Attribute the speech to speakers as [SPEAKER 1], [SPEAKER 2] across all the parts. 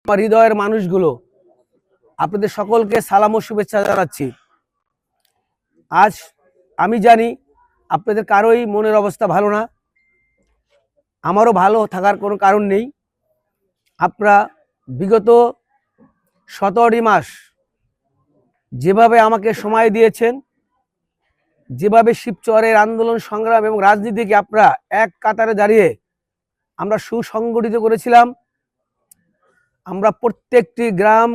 [SPEAKER 1] আমার হৃদয়ের মানুষগুলো, আপনাদের সকলকে সালাম ও শুভেচ্ছা জানাচ্ছি। আজ আমি জানি আপনাদের কারোই মনের অবস্থা ভালো না, আমারও ভালো থাকার কোনো কারণ নেই। আপনারা বিগত 17টি মাস যেভাবে আমাকে সময় দিয়েছেন, যেভাবে শিবচরের আন্দোলন সংগ্রাম এবং রাজনীতিকে আপনারা এক কাতারে দাঁড়িয়ে আমরা সুসংগঠিত করেছিলাম। আমরা প্রত্যেকটি গ্রাম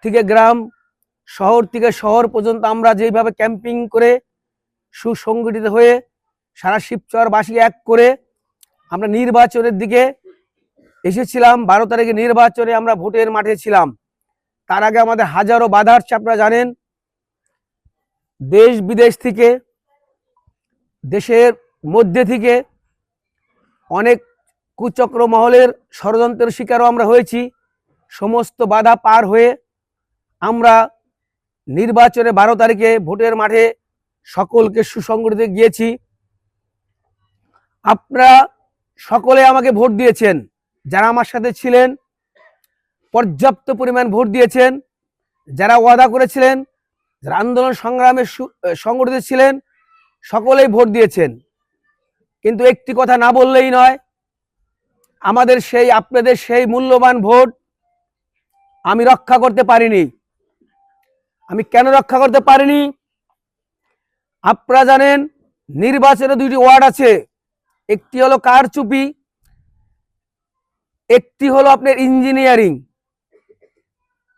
[SPEAKER 1] থেকে গ্রাম, শহর থেকে শহর পর্যন্ত আমরা যেভাবে ক্যাম্পিং করে সুসংগঠিত হয়ে সারা শিবচরবাসী এক করে আমরা নির্বাচনের দিকে এসেছিলাম। 12 তারিখে নির্বাচনে আমরা ভোটের মাঠে ছিলাম। তার আগে আমাদের হাজারো বাধার আপনারা জানেন, দেশ বিদেশ থেকে, দেশের মধ্যে থেকে অনেক কুচক্র মহলের ষড়যন্ত্রের শিকারও আমরা হয়েছি। সমস্ত বাধা পার হয়ে আমরা নির্বাচনে 12 তারিখে ভোটের মাঠে সকলকে সুসংগঠিত গিয়েছি। আপনারা সকলে আমাকে ভোট দিয়েছেন, যারা আমার সাথে ছিলেন পর্যাপ্ত পরিমাণ ভোট দিয়েছেন, যারা ওয়াদা করেছিলেন, যারা আন্দোলন সংগ্রামে সংগঠিত ছিলেন, সকলেই ভোট দিয়েছেন। কিন্তু একটি কথা না বললেই নয়, আমাদের সেই আপনাদের সেই মূল্যবান ভোট আমি রক্ষা করতে পারিনি। আমি কেন রক্ষা করতে পারিনি? আপনারা জানেন নির্বাচনে 2টি ওয়ার্ড আছে, একটি হলো কারচুপি, একটি হলো আপনার ইঞ্জিনিয়ারিং।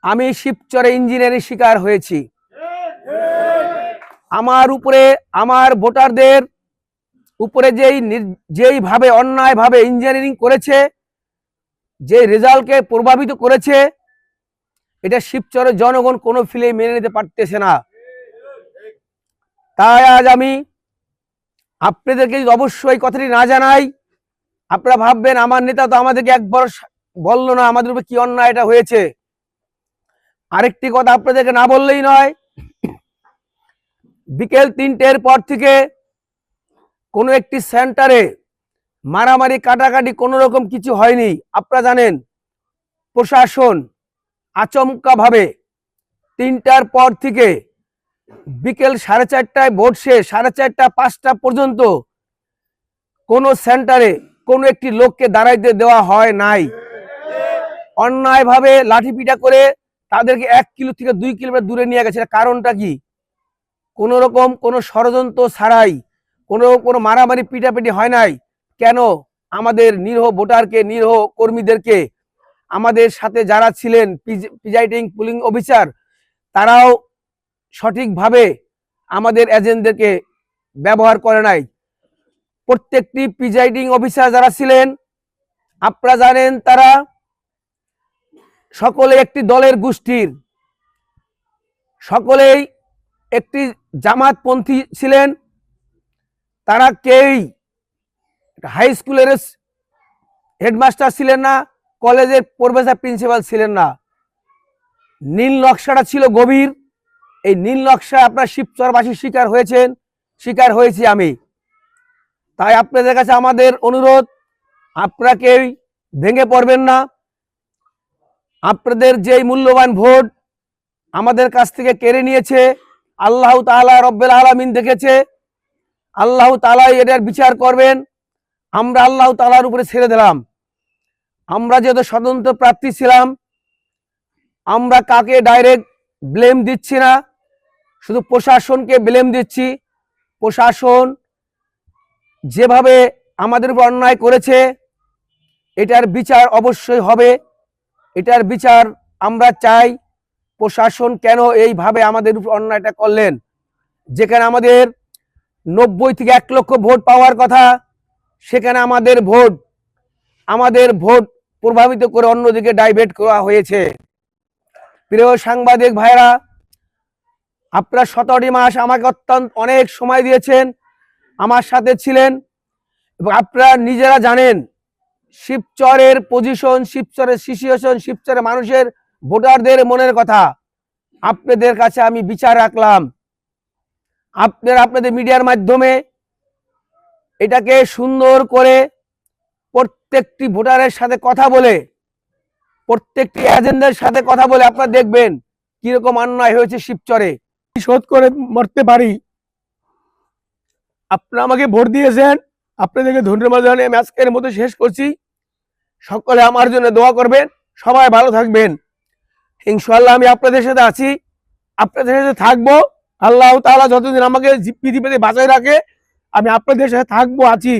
[SPEAKER 1] আমি শিবচরে ইঞ্জিনিয়ারিং শিকার হয়েছি। আমার উপরে, আমার ভোটারদের উপরে যেইভাবে অন্যায়ভাবে ইঞ্জিনিয়ারিং করেছে, যে রেজাল্টকে প্রভাবিত করেছে, এটা শিবচরের জনগণ কোনো ফিলে মেনে নিতে পারতেছে না। তাই আজ আমি আপনাদেরকে অবশ্যই কথাটি না জানাই, আপনারা ভাববেন আমার নেতা তো আমাদেরকে একবার বললো না আমাদের উপরে কি অন্যায় এটা হয়েছে। আরেকটি কথা আপনাদেরকে না বললেই নয়, বিকেল 3টের পর থেকে কোনো একটি সেন্টারে মারামারি কাটাকাটি কোনো রকম কিছু হয়নি। আপনারা জানেন প্রশাসন আচমকা ভাবে 3টার পর থেকে বিকেল 4:30টায় ভোট শেষ, 4:30, 5টা পর্যন্ত কোনো সেন্টারে কোনো একটি লোককে দাঁড়াইতে দেওয়া হয় নাই। অন্যায়ভাবে লাঠিপিটা করে তাদেরকে 1 কিলো থেকে 2 কিলোমিটার দূরে নিয়ে গেছে। কারণটা কি? কোন রকম কোনো ষড়যন্ত্র ছাড়াই, কোনো মারামারি পিটাপিটি হয় নাই। কেন? আমাদের নিরীহ ভোটারকে, নিরীহ কর্মীদেরকে, আমাদের সাথে যারা ছিলেন প্রিজাইডিং পুলিং অফিসার, তারাও সঠিকভাবে আমাদের এজেন্টদেরকে ব্যবহার করে নাই। প্রত্যেকটি প্রিজাইডিং অফিসার যারা ছিলেন আপনারা জানেন, তারা সকলে একটি দলের গোষ্ঠীর, সকলেই একটি জামাতপন্থী ছিলেন। তারা কেউই হাই স্কুলের হেডমাস্টার ছিলেন না, কলেজের প্রফেসর প্রিন্সিপাল ছিলেন না। নীল নকশাটা ছিল গভীর। এই নীল নকশা আপনার শিবচরবাসী শিকার হয়েছেন, শিকার হয়েছি আমি। তাই আপনাদের কাছে আমাদের অনুরোধ, আপনারা কেউ ভেঙে পড়বেন না। আপনাদের যেই মূল্যবান ভোট আমাদের কাছ থেকে কেড়ে নিয়েছে, আল্লাহ তাআলা রব্বুল আলামিন দেখেছে, আল্লাহ তাআলা এটার বিচার করবেন। আমরা আল্লাহ তাআলার উপরে ছেড়ে দিলাম। আমরা যেহেতু স্বতন্ত্র প্রার্থী ছিলাম, আমরা কাকে ডাইরেক্ট ব্লেম দিচ্ছি না, শুধু প্রশাসনকে ব্লেম দিচ্ছি। প্রশাসন যেভাবে আমাদের উপর অন্যায় করেছে, এটার বিচার অবশ্যই হবে। এটার বিচার আমরা চাই। প্রশাসন কেন এইভাবে আমাদের উপর অন্যায়টা করলেন? যেখানে আমাদের 90 থেকে 1 লক্ষ ভোট পাওয়ার কথা, সেখানে আমাদের ভোট প্রভাবিত করে অন্যদিকে ডাইভার্ট করা হয়েছে। প্রিয় সাংবাদিক ভাইরা, আপনারা 17টি মাস আমাকে অনেক সময় দিয়েছেন, আমার সাথে ছিলেন, এবং আপনারা নিজেরা জানেন শিবচরের পজিশন, শিবচরের সিচুয়েশন, শিবচরের মানুষের, ভোটারদের মনের কথা আপনাদের কাছে আমি বিচার রাখলাম। আপনারা আপনাদের মিডিয়ার মাধ্যমে এটাকে সুন্দর করে প্রত্যেকটি ভোটারের সাথে কথা বলে প্রত্যেকটি এজেন্টের সাথে কথা বলে আপনারা দেখবেন কিরকম অন্যায় হয়েছে শিবচরে। শোধ করে মরতে পারি। আপনারা আমাকে ভোট দিয়েছেন, আপনাদেরকে ধন্যবাদ জানিয়ে আমি আজকের মতো শেষ করছি। সকলে আমার জন্য দোয়া করবেন, সবাই ভালো থাকবেন। ইনশাআল্লাহ আমি আপনাদের সাথে আছি, আপনাদের সাথে থাকবো। আল্লাহ তাআলা যতদিন আমাকে পৃথিবীতে বাঁচায় রাখে আমি আপনাদের সাথে থাকবো, আছি।